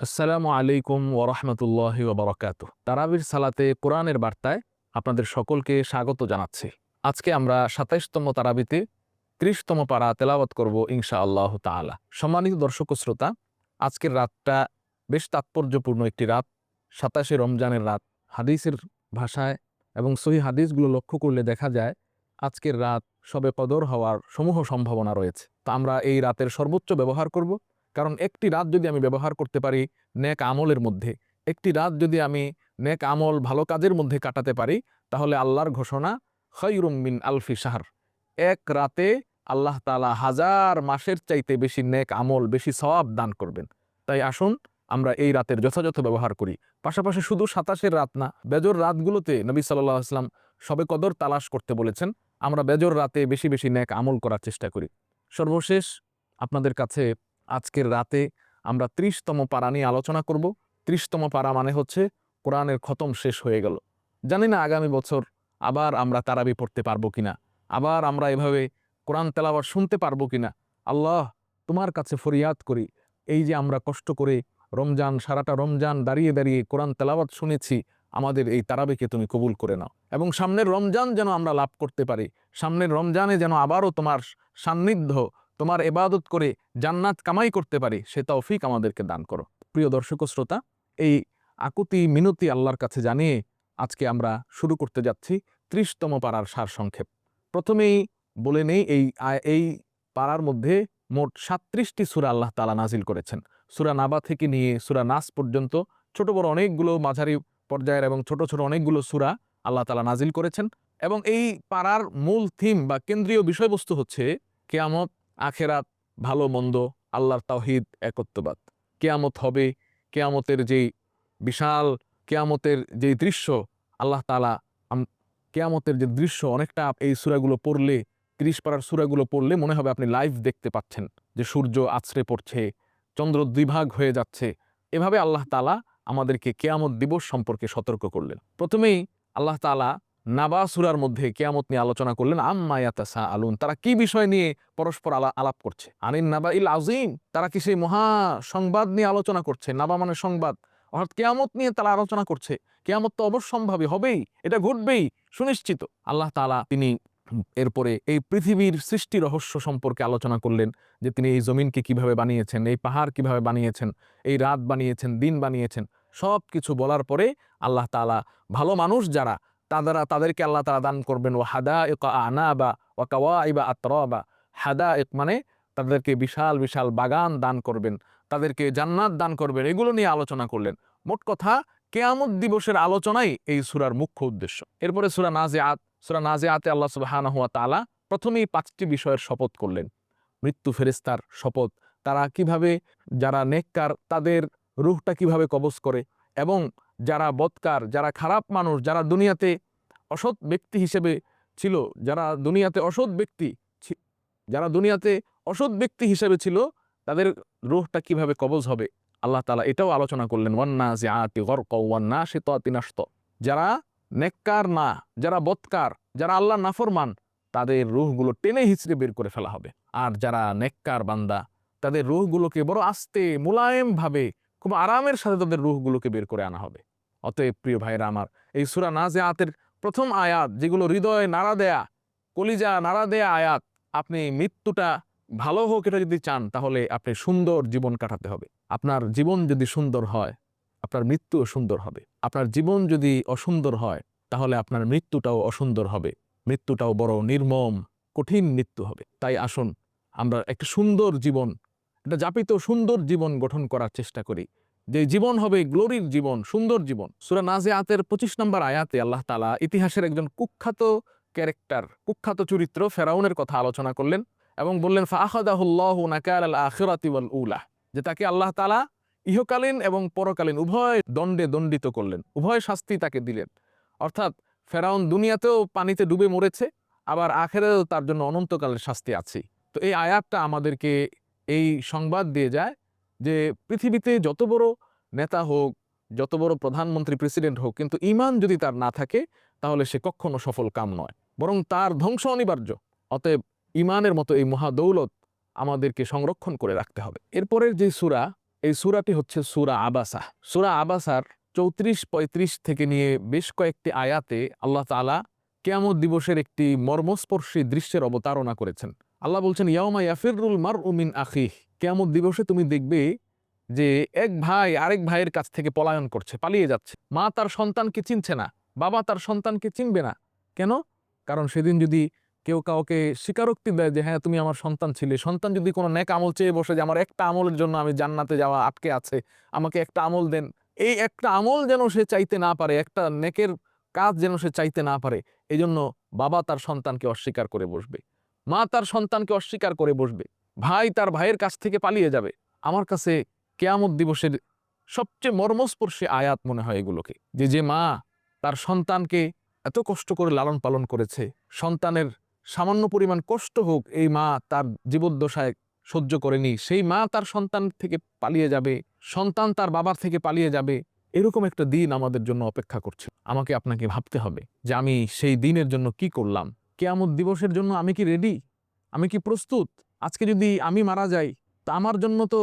আসসালামু আলাইকুম ওরহমতুল্লাহি ওবরাকাতুহ। তারাবির সালাতে কোরআনের বার্তায় আপনাদের সকলকে স্বাগত জানাচ্ছি। আজকে আমরা ২৭তম তারাবিতে ৩০তম পারা তেলাওয়াত করব ইনশাআল্লাহ তাআলা। সম্মানিত দর্শক ও শ্রোতা, আজকের রাতটা বেশ তাৎপর্যপূর্ণ একটি রাত। ২৭শে রমজানের রাত। হাদিসের ভাষায় এবং সহিহ হাদিসগুলো লক্ষ্য করলে দেখা যায় আজকের রাত শবে কদর হওয়ার সমূহ সম্ভাবনা রয়েছে। তো আমরা এই রাতের সর্বোচ্চ ব্যবহার করব, কারণ একটি রাত যদি আমি ব্যবহার করতে পারি নেক আমলের মধ্যে, একটি রাত যদি আমি নেক আমল ভালো কাজের মধ্যে কাটাতে পারি, তাহলে আল্লাহর ঘোষণা খায়রুম মিন আলফি শাহর, এক রাতে আল্লাহ তাআলা হাজার মাসের চাইতে বেশি নেক আমল, বেশি সওয়াব দান করবেন। তাই আসুন আমরা এই রাতের যথাযথ ব্যবহার করি। পাশাপাশি শুধু ২৭-এর রাত না, বেজর রাতগুলোতে নবী সাল্লাল্লাহু আলাইহি ওয়াসাল্লাম শবে কদর তালাশ করতে বলেছেন। আমরা বেজর রাতে বেশি বেশি নেক আমল করার চেষ্টা করি। সর্বশেষ আপনাদের কাছে আজকের রাতে আমরা ৩০তম পারা নিয়ে আলোচনা করব। ৩০তম পারা মানে হচ্ছে কোরআনের খতম শেষ হয়ে গেল। জানি না আগামী বছর আবার আমরা তারাবি পড়তে পারবো কিনা, আবার আমরা এভাবে কোরআন তেলাওয়াত শুনতে পারবো কিনা। আল্লাহ, তোমার কাছে ফরিয়াদ করি, এই যে আমরা কষ্ট করে রমজান, সারাটা রমজান দাঁড়িয়ে দাঁড়িয়ে কোরআন তেলাওয়াত শুনেছি, আমাদের এই তারাবিকে তুমি কবুল করে নাও এবং সামনের রমজান যেন আমরা লাভ করতে পারি। সামনের রমজানে যেন আবারও তোমার সান্নিধ্য, তোমার ইবাদত করে জান্নাত কামাই করতে পারি, সে তৌফিক আমাদেরকে দান করো। প্রিয় দর্শক ও শ্রোতা, এই আকুতি মিনতি আল্লাহর কাছে জানিয়ে আজকে আমরা শুরু করতে যাচ্ছি ৩০তম পারার সারসংক্ষেপ। প্রথমেই বলে নেই, এই পারার মধ্যে মোট ৩৭টি সূরা আল্লাহ তাআলা নাজিল করেছেন। সূরা নাবা থেকে নিয়ে সূরা নাস পর্যন্ত ছোট বড় অনেকগুলো, মাঝারি পর্যায়ের এবং ছোট ছোট অনেকগুলো সূরা আল্লাহ তাআলা নাজিল করেছেন। এবং এই পারার মূল থিম বা কেন্দ্রীয় বিষয়বস্তু হচ্ছে কিয়ামত, আখেরাত, ভালো মন্দ, আল্লাহর তাওহীদ, একত্ববাদ। কিয়ামত হবে, কিয়ামতের যেই বিশাল কিয়ামতের যেই দৃশ্য আল্লাহ তাআলা, কিয়ামতের যে দৃশ্য, অনেকটা এই সূরাগুলো পড়লে, ৩০ পারার সূরাগুলো পড়লে মনে হবে আপনি লাইভ দেখতে পাচ্ছেন, যে সূর্য আছড়ে পড়ছে, চন্দ্র দ্বিভাগ হয়ে যাচ্ছে। এভাবে আল্লাহ তাআলা আমাদেরকে কিয়ামত দিবস সম্পর্কে সতর্ক করলেন। প্রথমেই আল্লাহ তাআলা নাবা সূরার মধ্যে কিয়ামত নিয়ে আলোচনা করলেন। আম্মা ইয়াতাসাআলুন, তারা কি বিষয় নিয়ে পরস্পর আলাপ করছে। আনিন নাবাইল আযীম, তারা কি সেই মহা সংবাদ নিয়ে আলোচনা করছে। নাবা মানে সংবাদ, অর্থাৎ কিয়ামত নিয়ে তারা আলোচনা করছে। কিয়ামত তো অবশ্যম্ভাবী, হবেই, এটা ঘটবেই, সুনিশ্চিত। আল্লাহ তাআলা তিনি এরপরে এই পৃথিবীর সৃষ্টি রহস্য সম্পর্কে আলোচনা করলেন, যে তিনি এই জমিনকে কিভাবে বানিয়েছেন, এই পাহাড় কিভাবে বানিয়েছেন, এই রাত বানিয়েছেন, দিন বানিয়েছেন। সব কিছু বলার পরে আল্লাহ তাআলা ভালো মানুষ যারা, তাদেরকে আল্লাহ তাআলা দান করবেন ওয়া হাদাইকা আনাবা ওয়া কাওয়াইবা আতরাবা। হাদাইক মানে তাদেরকে বিশাল বিশাল বাগান দান করবেন, তাদেরকে জান্নাত দান করবেন। এগুলো নিয়ে আলোচনা করলেন। মোট কথা, কিয়ামত দিবসের আলোচনাই এই সূরার মুখ্য উদ্দেশ্য। এরপরে সূরা নাজিআত। সূরা নাজিআতে আল্লাহ সুবহানাহু ওয়া তাআলা প্রথমেই ৫টি বিষয়ের শপথ করলেন। মৃত্যু ফেরেশতার শপথ, তারা কিভাবে, যারা নেককার তাদের রূহটা কিভাবে কবজ করে, এবং যারা বদকার, যারা খারাপ মানুষ, যারা দুনিয়াতে অসৎ ব্যক্তি হিসেবে ছিল, যারা দুনিয়াতে অসৎ ব্যক্তি হিসেবে ছিল, তাদের রূহটা কিভাবে কবজ হবে, আল্লাহ তাআলা এটাও আলোচনা করলেন। ওয়ান্নাজিআতি গরকা ওয়ান্নাশিতাতি নাশতা, যারা নেককার না, যারা বদকার, যারা আল্লাহর নাফরমান, তাদের রূহগুলো টেনে হিচড়ে বের করে ফেলা হবে। আর যারা নেককার বান্দা, তাদের রূহগুলোকে বড় আস্তে, মোলায়েম ভাবে, খুব আরামের সাথে তাদের রূহগুলোকে বের করে আনা হবে। অতএব প্রিয় ভাইরা আমার, এই সূরা নাজিআতের প্রথম আয়াত, যেগুলো হৃদয় নাড়া দেয়া, কলিজা নাড়া দেয়া আয়াত, আপনি মৃত্যুটা ভালো হোক এটা যদি চান, তাহলে আপনি সুন্দর জীবন কাটাতে হবে। আপনার জীবন যদি সুন্দর হয়, আপনার মৃত্যুও সুন্দর হবে। আপনার জীবন যদি অসুন্দর হয়, তাহলে আপনার মৃত্যুটাও অসুন্দর হবে। মৃত্যুটাও বড় নির্মম, কঠিন মৃত্যু হবে। তাই আসুন আমরা একটা সুন্দর জীবন, একটা যাপিত সুন্দর জীবন গঠন করার চেষ্টা করি, যে জীবন হবে গ্লোরির জীবন, সুন্দর জীবন। সূরা নাজিআতের ২৫ নম্বর আয়াতে আল্লাহ তাআলা ইতিহাসের একজন কুখ্যাত ক্যারেক্টার, কুখ্যাত চরিত্র ফেরাউনের কথা আলোচনা করলেন এবং বললেন ফাআখাযাহুল্লাহু নাকালাল আখিরাতি ওয়াল উলা, যে তাকে আল্লাহ তাআলা ইহকালীন এবং পরকালীন উভয় দণ্ডে দণ্ডিত করলেন, উভয় শাস্তি তাকে দিলেন। অর্থাৎ ফেরাউন দুনিয়াতেও পানিতে ডুবে মরেছে, আবার আখিরাতেও তার জন্য অনন্তকালের শাস্তি আছে। তো এই আয়াতটা আমাদেরকে এই সংবাদ দিয়ে যায় যে পৃথিবীতে যত বড় নেতা হোক, যত বড় প্রধানমন্ত্রী, প্রেসিডেন্ট হোক, কিন্তু ঈমান যদি তার না থাকে, তাহলে সে কখনো সফল কাম নয়, বরং তার ধ্বংস অনিবার্য। অতএব ঈমানের মতো এই মহাদৌলত আমাদেরকে সংরক্ষণ করে রাখতে হবে। এরপরের যে সূরা, এই সূরাটি হচ্ছে সূরা আবাসা। সূরা আবাসার 34-35 থেকে নিয়ে বেশ কয়েকটি আয়াতে আল্লাহ তাআলা কিয়ামত দিবসের একটি মর্মস্পর্শী দৃশ্যের অবতারণা করেছেন। আল্লাহ বলছেন, ইয়াউমা ইয়াফিরুল মারউ মিন আখিহ। কিয়ামত দিবসে তুমি দেখবে যে এক ভাই আরেক ভাইয়ের কাছ থেকে পলায়ন করছে, পালিয়ে যাচ্ছে। মা তার সন্তানকে চিনছে না, বাবা তার সন্তানকে চিনবে না। কেন? কারণ সেদিন যদি কেউ কাউকে স্বীকারোক্তি দেয় যে হ্যাঁ তুমি আমার সন্তান ছিলে, সন্তান যদি কোনো নেক আমল চেয়ে বসে যে আমার একটা আমলের জন্য আমি জান্নাতে যাওয়া আটকে আছে, আমাকে একটা আমল দেন, এই একটা আমল যেন সে চাইতে না পারে, একটা নেকের কাজ যেন সে চাইতে না পারে, এই জন্য বাবা তার সন্তানকে অস্বীকার করে বসবে, মা তার সন্তানকে অস্বীকার করে বসবে, ভাই তার ভাইয়ের কাছ থেকে পালিয়ে যাবে। আমার কাছে কিয়ামত দিবসের সবচেয়ে মর্মস্পর্শী আয়াত মনে হয় এগুলোকে, যে মা তার সন্তানকে এত কষ্ট করে লালন পালন করেছে, সন্তানের সামান্য পরিমাণ কষ্ট হোক এই মা তার জীবদ্দশায় সহ্য করেনি, সেই মা তার সন্তান থেকে পালিয়ে যাবে, সন্তান তার বাবার থেকে পালিয়ে যাবে। এরকম একটা দিন আমাদের জন্য অপেক্ষা করছে। আমাকে আপনাকে ভাবতে হবে যে আমি সেই দিনের জন্য কি করলাম। কিয়ামত দিবসের জন্য আমি কি রেডি? আমি কি প্রস্তুত? আজকে যদি আমি মারা যাই তা আমার জন্য তো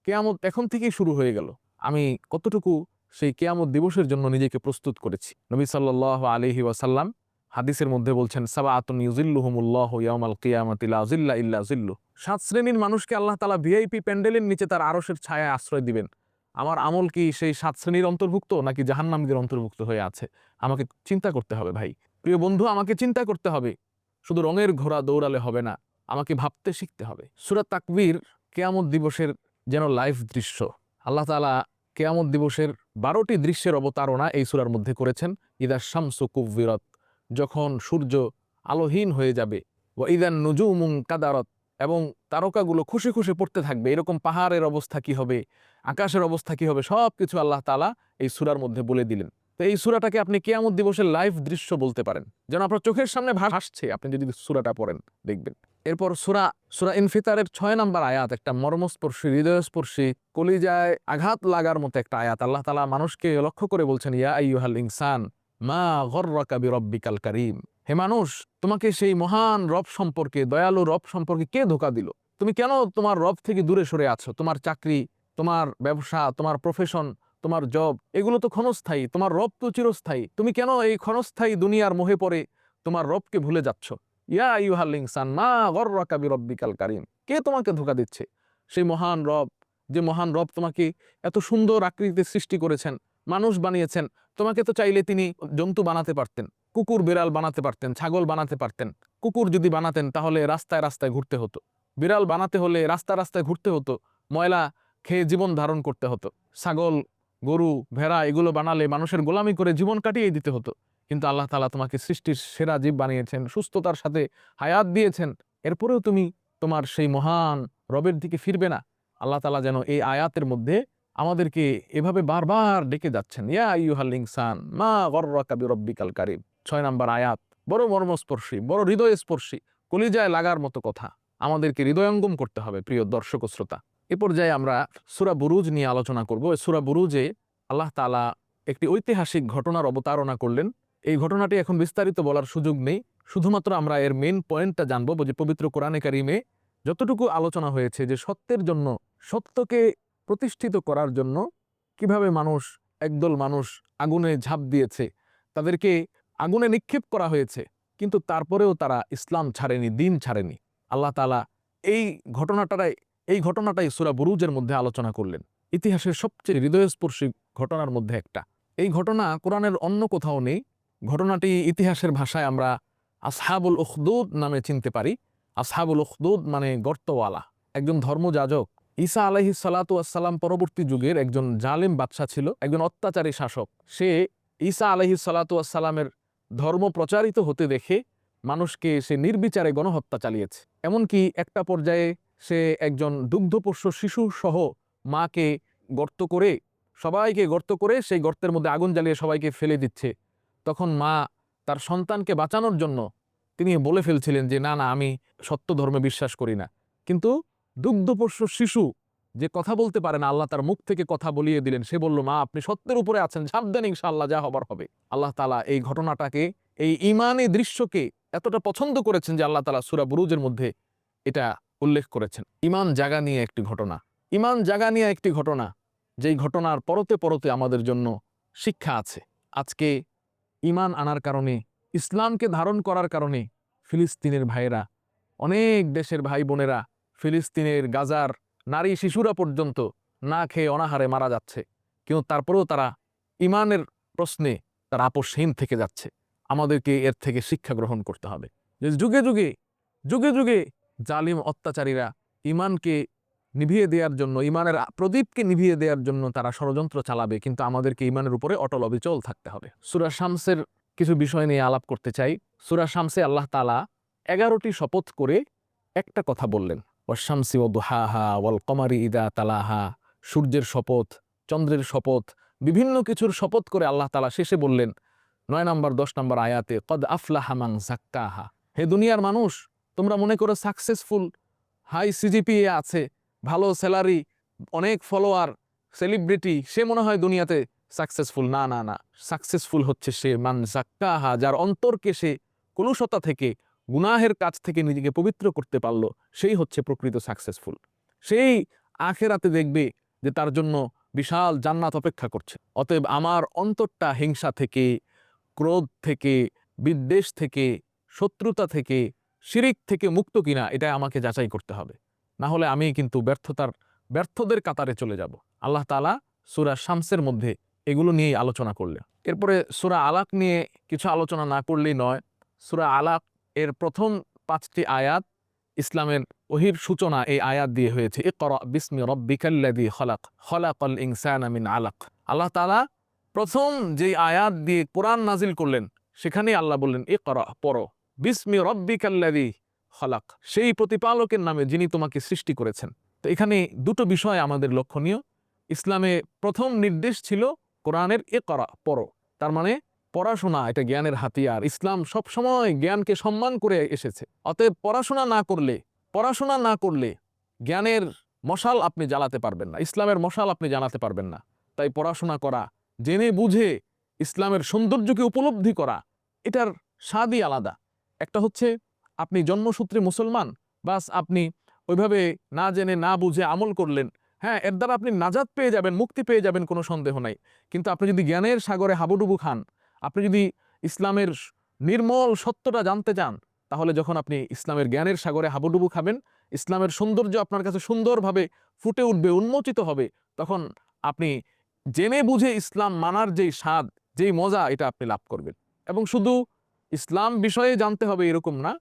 কিয়ামত এখন থেকেই শুরু হয়ে গেল। আমি কতটুকু সেই কিয়ামত দিবসের জন্য নিজেকে প্রস্তুত করেছি? নবী সাল্লাল্লাহু আলাইহি ওয়াসাল্লাম হাদিসের মধ্যে বলছেন, সাবাআতুন ইউযিল্লুহুমুল্লাহু ইয়াওমাল কিয়ামাতি লা যিল্লা ইল্লা যিল্লু। 7 শ্রেণীর মানুষকে আল্লাহ তাআলা ভিআইপি প্যান্ডেলের নিচে তার আরশের ছায়ায় আশ্রয় দিবেন। আমার আমল কি সেই 7 শ্রেণীর অন্তর্ভুক্ত নাকি জাহান্নামীদের অন্তর্ভুক্ত হয়ে আছে? আমাকে চিন্তা করতে হবে ভাই। প্রিয় বন্ধু, আমাকে চিন্তা করতে হবে। শুধু রঙের ঘোড়া দৌড়ালে হবে না, আমাকে ভাবতে শিখতে হবে। সূরা তাকবীর কিয়ামত দিবসের যেন লাইভ দৃশ্য। আল্লাহ তাআলা কিয়ামত দিবসের 12টি দৃশ্যের অবতারণা এই সূরার মধ্যে করেছেন। ইদা শামসু কুব্বিরাত, যখন সূর্য আলোহীন হয়ে যাবে, ওয়া ইদান নুজুমু কাদারাত, এবং তারকাগুলো খুশি খুশি পড়তে থাকবে। এরকম পাহাড়ের অবস্থা কি হবে, আকাশের অবস্থা কি হবে, সবকিছু আল্লাহ তাআলা এই সূরার মধ্যে বলে দিলেন। তো এই সূরাটাকে আপনি কিয়ামত দিবসের লাইভ দৃশ্য বলতে পারেন, যেন আপনার চোখের সামনে ভাসছে আপনি যদি সূরাটা পড়েন, দেখবেন। এরপর সূরা ইনফিতারের 6 নম্বর আয়াত, একটা মর্মস্পর্শী, হৃদয়স্পর্শী, কলিজায় আঘাত লাগার মতো একটা আয়াত। আল্লাহ তাআলা মানুষকে লক্ষ্য করে বলছেন, ইয়া আইয়ুহাল ইনসান মা গররাকা বিরব্বিকাল কারীম। হে মানুষ, তোমাকে সেই মহান রব সম্পর্কে, দয়ালু রব সম্পর্কে কে ধোঁকা দিল? তুমি কেন তোমার রব থেকে দূরে সরে আছো? তোমার চাকরি, তোমার ব্যবসা, তোমার প্রফেশন, তোমার জব, এগুলো তো ক্ষণস্থায়ী, তোমার রব তো চিরস্থায়ী। তুমি কেন এই ক্ষণস্থায়ী দুনিয়ার মোহে পড়ে তোমার রবকে ভুলে যাচ্ছ? ইয়া আইয়ুহাল ইনসান মা গররাকা বিরব্বিকাল কারীম। কে তোমাকে ধোঁকা দিচ্ছে? সেই মহান রব, যে মহান রব তোমাকে এত সুন্দর আকৃতিতে সৃষ্টি করেছেন, মানুষ বানিয়েছেন। তোমাকে তো চাইলে তিনি জন্তু বানাতে পারতেন, কুকুর বিড়াল বানাতে পারতেন, ছাগল বানাতে পারতেন। কুকুর যদি বানাতেন তাহলে রাস্তায় রাস্তায় ঘুরতে হতো, বিড়াল বানাতে হলে রাস্তা রাস্তায় ঘুরতে হতো, ময়লা খেয়ে জীবন ধারণ করতে হতো, ছাগল, গরু, ভেড়া এগুলো বানালে মানুষের গোলামি করে জীবন কাটিয়ে দিতে হতো। কিন্তু আল্লাহ তাআলা তোমাকে সৃষ্টির সেরা জীব বানিয়েছেন, সুস্থতার সাথে হায়াত দিয়েছেন। এরপরেও তুমি তোমার সেই মহান রবের দিকে ফিরবে না? আল্লাহ তাআলা যেন এই আয়াতের মধ্যে আমাদেরকে এভাবে বারবার ডেকে যাচ্ছেন, ইয়া আইয়ুহাল ইনসান মা গররাকা বিরব্বিকাল কারীম। 6 নম্বর আয়াত বড় মর্মস্পর্শী, বড় হৃদয়স্পর্শী, কলিজায় লাগার মতো কথা। আমাদেরকে হৃদয়ঙ্গম করতে হবে প্রিয় দর্শক ও শ্রোতা। এ পর্যায়ে আমরা সূরা বুরুজ নিয়ে আলোচনা করব। সূরা বুরুজে আল্লাহ তাআলা একটি ঐতিহাসিক ঘটনার অবতারণা করলেন। এই ঘটনাটি এখন বিস্তারিত বলার সুযোগ নেই, শুধুমাত্র আমরা এর মেইন পয়েন্টটা জানবো যে পবিত্র কোরআনে কারিমে যতটুকু আলোচনা হয়েছে যে সত্যের জন্য, সত্যকে প্রতিষ্ঠিত করার জন্য কিভাবে একদল মানুষ আগুনে ঝাঁপ দিয়েছে, তাদেরকে আগুনে নিক্ষেপ করা হয়েছে, কিন্তু তারপরেও তারা ইসলাম ছাড়েনি, দিন ছাড়েনি। আল্লাহ তাআলা এই ঘটনাটাই সূরা বুরুজের মধ্যে আলোচনা করলেন। ইতিহাসের সবচেয়ে হৃদয়স্পর্শী ঘটনার মধ্যে একটা। এই ঘটনা কোরআনের অন্য কোথাও নেই। ঘটনাটি ইতিহাসের ভাষায় আমরা আসহাবুল উখদুদ নামে চিনতে পারি। আসহাবুল উখদুদ মানে গর্তওয়ালা। একজন ধর্মযাজক, ঈসা আলাইহিস সালাতু ওয়াস সালাম পরবর্তী যুগের একজন জালেম বাদশা ছিল, একজন অত্যাচারী শাসক। সে ঈসা আলাইহিস সালাতু ওয়াস সালামের ধর্ম প্রচারিত হতে দেখে মানুষকে সে নির্বিচারে গণহত্যা চালিয়েছে। এমনকি একটা পর্যায়ে সে একজন দুগ্ধপোষ্য শিশু সহ মাকে সবাইকে গর্ত করে সেই গর্তের মধ্যে আগুন জ্বালিয়ে সবাইকে ফেলে দিচ্ছে। তখন মা তার সন্তানকে বাঁচানোর জন্য তিনি বলে ফেলছিলেন যে না, আমি সত্য ধর্মে বিশ্বাস করি না। কিন্তু দুগ্ধপোষ্য শিশু যে কথা বলতে পারে না, আল্লাহ তার মুখ থেকে কথা বলিয়ে দিলেন। সে বলল, মা আপনি সত্যের উপরে আছেন, ঝাঁপ দেন, ইনশাআল্লাহ যা হবার হবে। আল্লাহ তাআলা এই ঘটনাটাকে, এই ঈমানী দৃশ্যকে এতটা পছন্দ করেছেন যে আল্লাহ তাআলা সূরা বুরুজের মধ্যে এটা উল্লেখ করেছেন। ঈমান জাগা নিয়ে একটি ঘটনা, ইমান জাগা নিয়ে একটি ঘটনা, যেই ঘটনার পরতে পরতে আমাদের জন্য শিক্ষা আছে। আজকে ইমান আনার কারণে, ইসলামকে ধারণ করার কারণে ফিলিস্তিনের ভাইয়েরা, অনেক দেশের ভাই বোনেরা, ফিলিস্তিনের গাজার নারী শিশুরা পর্যন্ত না খেয়ে অনাহারে মারা যাচ্ছে, কিন্তু তারপরেও তারা ইমানের প্রশ্নে তারা আপোষহীন থেকে যাচ্ছে। আমাদেরকে এর থেকে শিক্ষা গ্রহণ করতে হবে যে যুগে যুগে যুগে যুগে জালিম অত্যাচারীরা ইমানকে নিভিয়ে দেওয়ার জন্য, ইমানের প্রদীপকে নিভিয়ে দেওয়ার জন্য তারা ষড়যন্ত্র চালাবে, কিন্তু আমাদেরকে ইমানের উপরে অটল অবিচল থাকতে হবে। সূরা শামসের কিছু বিষয় নিয়ে আলাপ করতে চাই। সূরা শামসে আল্লাহ তাআলা 11টি শপথ করে একটা কথা বললেন, ওয়াশ-শামসি ওয়া দুহাহা ওয়াল কমারি ইযা তালাহা, সূর্যের শপথ, চন্দ্রের শপথ, বিভিন্ন কিছুর শপথ করে আল্লাহ তাআলা শেষে বললেন 9 নম্বর 10 নম্বর আয়াতে, কদ আফলাহা মান যাক্কাহা। হে দুনিয়ার মানুষ, তোমরা মনে করো সাকসেসফুল, হাই সিজিপিএ আছে, ভালো স্যালারি, অনেক ফলোয়ার, সেলিব্রিটি, সে মনে হয় দুনিয়াতে সাকসেসফুল। না না না, সাকসেসফুল হচ্ছে সে মান যাক্কাহা, যার অন্তরকে সে কলুষতা থেকে, গুনাহের কাজ থেকে নিজেকে পবিত্র করতে পারলো, সেই হচ্ছে প্রকৃত সাকসেসফুল। সেই আখেরাতে দেখবে যে তার জন্য বিশাল জান্নাত অপেক্ষা করছে। অতএব আমার অন্তরটা হিংসা থেকে, ক্রোধ থেকে, বিদ্বেষ থেকে, শত্রুতা থেকে, শিরিক থেকে মুক্ত কিনা, এটা আমাকে যাচাই করতে হবে। না হলে আমি কিন্তু ব্যর্থদের কাতারে চলে যাব। আল্লাহ তাআলা সূরা শামসের মধ্যে এগুলো নিয়েই আলোচনা করলেন। এরপরে সূরা আলাক নিয়ে কিছু আলোচনা না করলেই নয়। সূরা আলাক এর প্রথম 5টি আয়াত ইসলামের ওহির সূচনা এই আয়াত দিয়ে হয়েছে। ইকরা বিসমি রাব্বিকাল্লাযী খালাক, খালাকাল ইনসানা মিন আলাক। আল্লাহ তাআলা প্রথম যে আয়াত দিয়ে কোরআন নাজিল করলেন, সেখানেই আল্লাহ বললেন ইকরা, পড়ো, বিসমি রাব্বিকাল্লাযী খালাক, সেই প্রতিপালকের নামে যিনি তোমাকে সৃষ্টি করেছেন। তো এখানে দুটো বিষয় আমাদের লক্ষণীয়। ইসলামে প্রথম নির্দেশ ছিল কোরআনের ইকরা, পড়ো। তার মানে পড়াশোনা এটা জ্ঞানের হাতিয়ার। ইসলাম সব সময় জ্ঞানকে সম্মান করে এসেছে। অতএব পড়াশোনা না করলে জ্ঞানের মশাল আপনি জ্বালাতে পারবেন না, ইসলামের মশাল আপনি জানাতে পারবেন না। তাই পড়াশোনা করা, জেনে বুঝে ইসলামের সৌন্দর্যকে উপলব্ধি করা, এটার স্বাদই আলাদা। একটা হচ্ছে আপনি জন্মসূত্রে মুসলমান, বাস আপনি ওইভাবে না জেনে না বুঝে আমল করলেন, হ্যাঁ, এর দ্বারা আপনি নাজাত পেয়ে যাবেন, মুক্তি পেয়ে যাবেন, কোনো সন্দেহ নাই। কিন্তু আপনি যদি জ্ঞানের সাগরে হাবুডুবু খান, আপনি যদি ইসলামের নির্মল সত্যটা জানতে চান, তাহলে যখন আপনি ইসলামের জ্ঞানের সাগরে হাবুডুবু খাবেন, ইসলামের সৌন্দর্য আপনার কাছে সুন্দরভাবে ফুটে উঠবে, উন্মোচিত হবে, তখন আপনি জেনে বুঝে ইসলাম মানার যেই স্বাদ, যেই মজা, এটা আপনি লাভ করবেন। এবং শুধু ইসলাম বিষয়ে জানতে হবে এরকম না,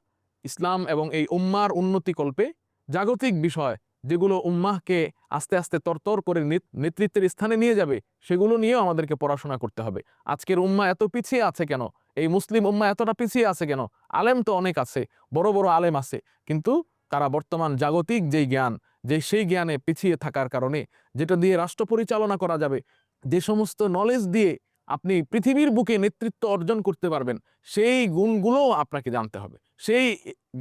ইসলাম এবং এই উম্মার উন্নতি কল্পে জাগতিক বিষয় যেগুলো উম্মাহকে আস্তে আস্তে তরতর করে নেতৃত্বের স্থানে নিয়ে যাবে, সেগুলো নিয়েও আমাদেরকে পড়াশোনা করতে হবে। আজকের উম্মাহ এত পিছিয়ে আছে কেন? এই মুসলিম উম্মাহ এতটা পিছিয়ে আছে কেন? আলেম তো অনেক আছে, বড় বড় আলেম আছে, কিন্তু তারা বর্তমান জাগতিক যেই জ্ঞান, সেই জ্ঞানে পিছিয়ে থাকার কারণে, যেটা দিয়ে রাষ্ট্র পরিচালনা করা যাবে, যে সমস্ত নলেজ দিয়ে আপনি পৃথিবীর বুকে নেতৃত্ব অর্জন করতে পারবেন, সেই গুণগুলো আপনাকে জানতে হবে, সেই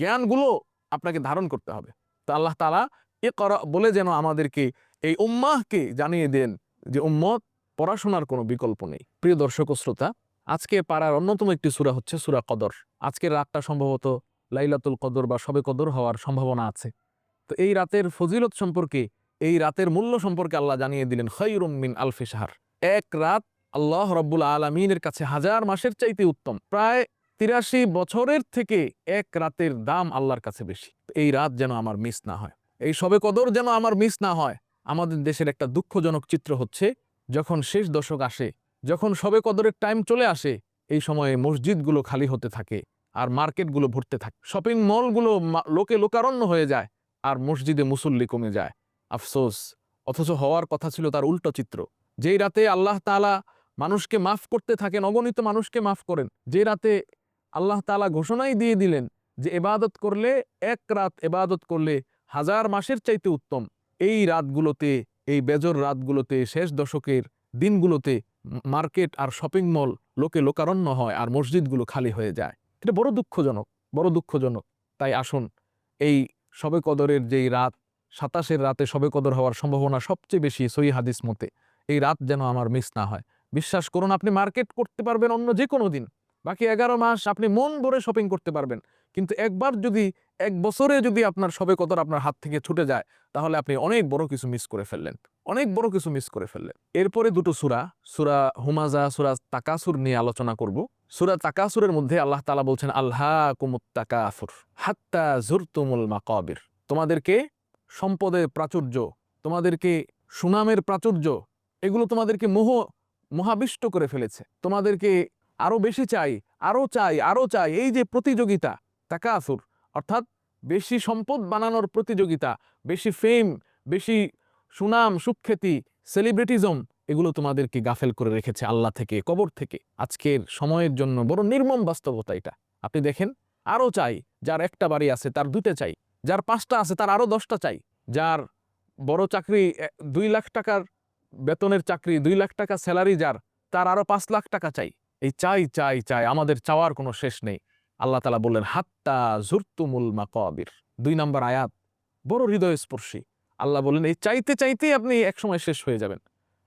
জ্ঞানগুলো আপনাকে ধারণ করতে হবে। তো আল্লাহ তাআলা ইকরা বলে যেন আমাদেরকে, এই উম্মাহকে জানিয়ে দেন যে উম্মত, পড়াশোনার কোনো বিকল্প নেই। প্রিয় দর্শক ও শ্রোতা, আজকে পাড়ার অন্যতম একটি সূরা হচ্ছে সূরা কদর। আজকের রাতটা সম্ভবত লাইলাতুল কদর বা শবে কদর হওয়ার সম্ভাবনা আছে। তো এই রাতের ফজিলত সম্পর্কে, এই রাতের মূল্য সম্পর্কে আল্লাহ জানিয়ে দিলেন, খায়রুম মিন আলফি শাহর। এক রাত আল্লাহ রাব্বুল আলামিনের কাছে 1000 মাসের চাইতে উত্তম। প্রায় 83 বছরের থেকে এক রাতের দাম আল্লাহর কাছে বেশি। এই রাত যেন আমার মিস না হয়, এই শবে কদর যেন আমার মিস না হয়। আমাদের দেশের একটা দুঃখজনক চিত্র হচ্ছে, যখন শেষ দশক আসে, যখন শবে কদরের টাইম চলে আসে, এই সময়ে মসজিদগুলো খালি হতে থাকে আর মার্কেটগুলো ভরতে থাকে, শপিং মলগুলো লোকে লোকারণ্য হয়ে যায়, আর মসজিদে মুসল্লি কমে যায়। আফসোস, অথচ হওয়ার কথা ছিল তার উল্টো চিত্র। যেই রাতে আল্লাহ তাআলা মানুষকে মাফ করতে থাকেন, অগণিত মানুষকে মাফ করেন, যে রাতে আল্লাহ তাআলা ঘোষণাই দিয়ে দিলেন যে ইবাদত করলে, এক রাত ইবাদত করলে 1000 মাসের চাইতে উত্তম, এই রাতগুলোতে, এই বেজর রাতগুলোতে, শেষ দশকের দিনগুলোতে মার্কেট আর শপিং মল লোকে লোকারণ্য হয় আর মসজিদগুলো খালি হয়ে যায়। এটা বড় দুঃখজনক, বড় দুঃখজনক। তাই আসুন, এই শবে কদরের যেই রাত, 27-এর রাতে শবে কদর হওয়ার সম্ভাবনা সবচেয়ে বেশি সহিহ হাদিস মতে, এই রাত যেন আমার মিস না হয়। বিশ্বাস করুন, আপনি মার্কেট করতে পারবেন অন্য যে কোনো দিন, বাকি 11 মাস আপনি মন ভরে শপিং করতে পারবেন, কিন্তু একবার যদি, এক বছরে যদি আপনার শবে কদর আপনার হাত থেকে ছুটে যায়, তাহলে আপনি অনেক বড় কিছু মিস করে ফেললেন, অনেক বড় কিছু মিস করে ফেললেন। এরপরে দুটো সূরা, সূরা হুমাজা, সূরা তাকাসুর নিয়ে আলোচনা করব। সূরা তাকাসুরের মধ্যে আল্লাহ তাআলা বলছেন, আলহাকুমুত তাকাসুর হাত্তা জুরতুমুল মাকাবির। তোমাদেরকে সম্পদের প্রাচুর্য, তোমাদেরকে সুনামের প্রাচুর্য, এগুলো তোমাদেরকে মোহাবিষ্ট করে ফেলেছে। তোমাদেরকে আরো বেশি চাই, আরো চাই, আরো চাই, এই যে প্রতিযোগিতা, তাকাসুর অর্থাৎ বেশি সম্পদ বানানোর প্রতিযোগিতা, বেশি ফেম, বেশি সুনাম, সুখ্যাতি, সেলিব্রিটিজম, এগুলো তোমাদেরকে গাফেল করে রেখেছে আল্লাহ থেকে, কবর থেকে। আজকের সময়ের জন্য বড় নির্মম বাস্তবতা এটা। আপনি দেখেন, আরো চাই, যার একটা বাড়ি আছে তার দুইটা চাই, যার 5টা আছে তার আরো 10টা চাই, যার বড় চাকরি 2 লাখ টাকার বেতনের চাকরি, 2 লাখ টাকা স্যালারি যার, তার আরো 5 লাখ টাকা চাই। এই চাই চাই চাই, আমাদের চাওয়ার কোনো শেষ নেই। আল্লাহ তাআলা বললেন, হাত্তা জুরতুমুল মাকাবির। 2 নম্বর আয়াত বড় হৃদয়স্পর্শী। আল্লাহ বললেন, এই চাইতে চাইতেই আপনি একসময় শেষ হয়ে যাবেন,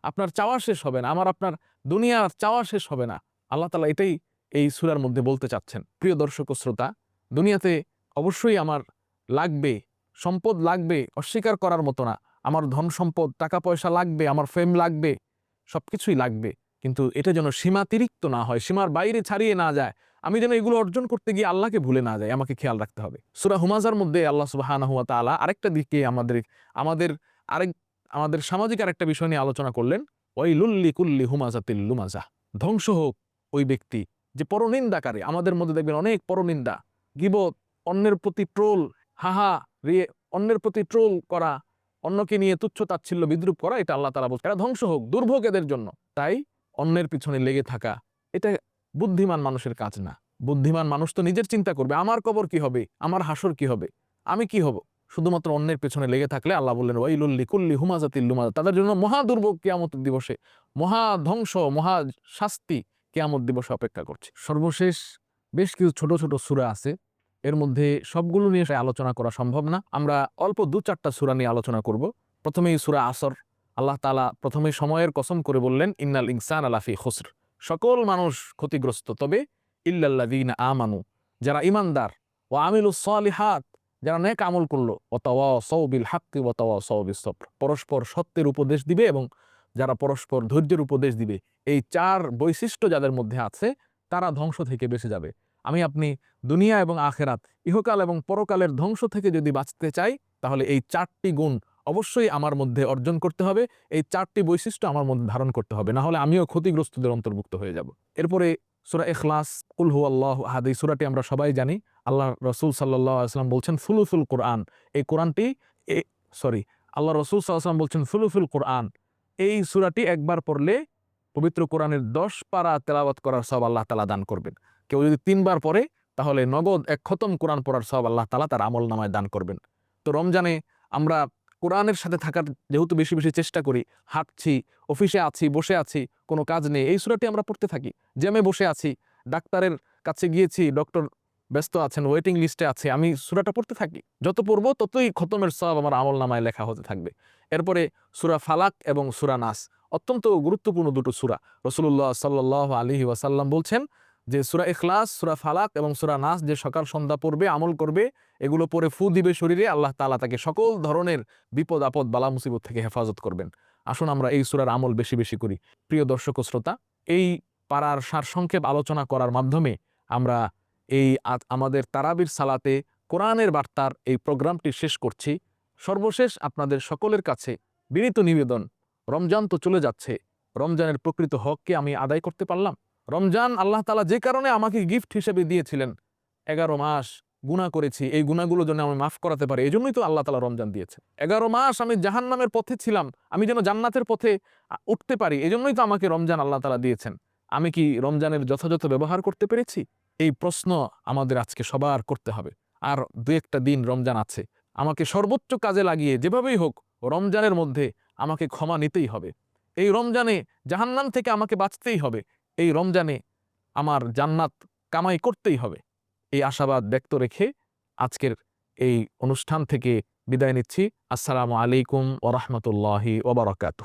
আপনার চাওয়া শেষ হবে না, আপনার দুনিয়ার চাওয়া শেষ হবে না। আল্লাহ তাআলা এটাই এই সূরার মধ্যে বলতে চাচ্ছেন। প্রিয় দর্শক ও শ্রোতা, দুনিয়াতে অবশ্যই আমার লাগবে, সম্পদ লাগবে, অস্বীকার করার মতো না। আমার ধন সম্পদ, টাকা পয়সা লাগবে, আমার ফেম লাগবে, সবকিছুই লাগবে, কিন্তু এটা যেন সীমাতিরিক্ত না হয়, সীমার বাইরে ছাড়িয়ে না যায়। আমি যেন এগুলো অর্জন করতে গিয়ে আল্লাহকে ভুলে না যাই, আমাকে খেয়াল রাখতে হবে। সূরা হুমাজার মধ্যে আল্লাহ সুবহানাহু ওয়া তাআলা আরেকটা দিকে আমাদের আমাদের সামাজিক আরেকটা বিষয় নিয়ে আলোচনা করলেন। ওয়াইলুল লিকুল্লি হুমাজাতিল লুমাজা। ধ্বংস হোক ওই ব্যক্তি যে পরনিন্দাকারী। আমাদের মধ্যে দেখবেন অনেক পরনিন্দা, গীবত, অন্যের প্রতি ট্রোল, হাহা রিয়ে, অন্যের প্রতি ট্রোল করা, অন্যকে নিয়ে তুচ্ছ তাচ্ছিল্য বিদ্রুপ করা, এটা আল্লাহ তাআলা বলছেন, এটা ধ্বংস হোক, দুর্ভোগ এদের জন্য। তাই অন্যের পিছনে লেগে থাকা, এটা বুদ্ধিমান মানুষের কাজ না। বুদ্ধিমান মানুষ তো নিজের চিন্তা করবে, আমার কবর কি হবে, আমার হাসর কি হবে, আমি কি হব। শুধুমাত্র অন্যের পেছনে লেগে থাকলে আল্লাহ বললেন, ওয়াইলুল লিকুল্লি হুমাজাতিল লুমাজা, তাদের জন্য মহা দুর্ভোগ কিয়ামতের দিবসে, মহা ধ্বংস, মহা শাস্তি কিয়ামত দিবসে অপেক্ষা করছে। সর্বশেষ বেশ কিছু ছোট ছোট সূরা আছে, এর মধ্যে সবগুলো নিয়ে আলোচনা করা সম্ভব না। আমরা অল্প 2-4টা সূরা নিয়ে আলোচনা করব। প্রথমেই সূরা আসর। আল্লাহ তাআলা প্রথমে সময়ের কসম করে বললেন, ইন্নাল ইনসানা লাফি খুসর, সকল মানুষ ক্ষতিগ্রস্ত, তবে ইল্লাল্লাযীনা আমানু, যারা ঈমানদার, ওয়া আমিলুস সালিহাত, যারা নেক আমল করলো, ওয়া তাওয়াসাউ বিল হাক্কি ওয়া তাওয়াসাউ বিস সবর, পরস্পর সত্যের উপদেশ দিবে এবং যারা পরস্পর ধৈর্যের উপদেশ দিবে। এই 4 বৈশিষ্ট্য যাদের মধ্যে আছে, তারা ধ্বংস থেকে বেঁচে যাবে। আমি আপনি দুনিয়া এবং আখেরাত, ইহকাল এবং পরকালের ধ্বংস থেকে যদি বাঁচতে চাই, তাহলে এই 4টি গুণ অবশ্যই আমার মধ্যে অর্জন করতে হবে, এই 4টি বৈশিষ্ট্য আমার মধ্যে ধারণ করতে হবে, না হলে আমিও ক্ষতিগ্রস্তদের অন্তর্ভুক্ত হয়ে যাব। এরপরে সূরা ইখলাস, কুল হুয়াল্লাহু আহাদ, এই সূরাটি আমরা সবাই জানি। আল্লাহ রাসূল সাল্লাল্লাহু আলাইহি ওয়াসাল্লাম বলছেন সুলুসুল কোরআন, এই কোরআনটি আল্লাহ রাসূল সাল্লাল্লাহু আলাইহি ওয়াসাল্লাম বলছেন সুলুসুল কোরআন, এই সূরাটি একবার পড়লে পবিত্র কোরআনের 10 পারা তেলাওয়াত করার সওয়াব আল্লাহ তাআলা দান করবেন। কেউ যদি 3 বার পড়ে, তাহলে নগদ 1 খতম কোরআন পড়ার সওয়াব আল্লাহ তাআলা তার আমলনামায় দান করবেন। তো রমজানে আমরা কোরআনের সাথে থাকার যেহেতু বেশি বেশি চেষ্টা করি, হাঁটছি, অফিসে আছি, বসে আছি, কোনো কাজ নেই, এই সূরাটি আমরা পড়তে থাকি। জ্যামে বসে আছি, ডাক্তারের কাছে গিয়েছি, ডক্টর ব্যস্ত আছেন, ওয়েটিং লিস্টে আছে, আমি সূরাটা পড়তে থাকি। যত পড়বো ততই খতমের সওয়াব আমার আমলনামায় লেখা হতে থাকবে। এরপরে সূরা ফালাক এবং সূরা নাস, অত্যন্ত গুরুত্বপূর্ণ দুটো সূরা। রাসূলুল্লাহ সাল্লাল্লাহু আলাইহি ওয়াসাল্লাম বলছেন যে সূরা ইখলাস, সূরা ফালাক এবং সূরা নাস যে সকাল সন্ধ্যা পড়বে, আমল করবে, এগুলো পরে ফু দিবে শরীরে, আল্লাহ তাআলা তাকে সকল ধরনের বিপদ আপদ, বালা মুসিবত থেকে হেফাজত করবেন। আসুন আমরা এই সূরার আমল বেশি বেশি করি। প্রিয় দর্শক ও শ্রোতা, এই পারার সারসংক্ষেপ আলোচনা করার মাধ্যমে আমরা এই আমাদের তারাবির সালাতে কোরআনের বার্তার এই প্রোগ্রামটি শেষ করছি। সর্বশেষ আপনাদের সকলের কাছে বিনীত নিবেদন, রমজান তো চলে যাচ্ছে, রমজানের প্রকৃত হককে আমি আদায় করতে পারলাম? রমজান আল্লাহ তাআলা যে কারণে আমাকে গিফট হিসেবে দিয়েছিলেন, 11 মাস গুনাহ করেছি, এই গুনাহগুলো যেন আমি মাফ করাতে পারি, এজন্যই তো আল্লাহ তাআলা রমজান দিয়েছে। 11 মাস আমি জাহান্নামের পথে ছিলাম, আমি যেন জান্নাতের পথে উঠতে পারি, এজন্যই তো আমাকে রমজান আল্লাহ তাআলা দিয়েছেন। আমি কি রমজানের যথাযথ ব্যবহার করতে পেরেছি? এই প্রশ্ন আমাদের আজকে সবার করতে হবে। আর 2-1টা দিন রমজান আছে, আমাকে সর্বোচ্চ কাজে লাগিয়ে যেভাবেই হোক রমজানের মধ্যে আমাকে ক্ষমা নিতেই হবে। এই রমজানে জাহান্নাম থেকে আমাকে বাঁচতেই হবে, এই রমজানে আমার জান্নাত কামাই করতেই হবে। এই আশাবাদ ব্যক্ত রেখে আজকের এই অনুষ্ঠান থেকে বিদায় নিচ্ছি। আসসালামু আলাইকুম ওয়া রাহমাতুল্লাহি ওয়া বারাকাতুহু।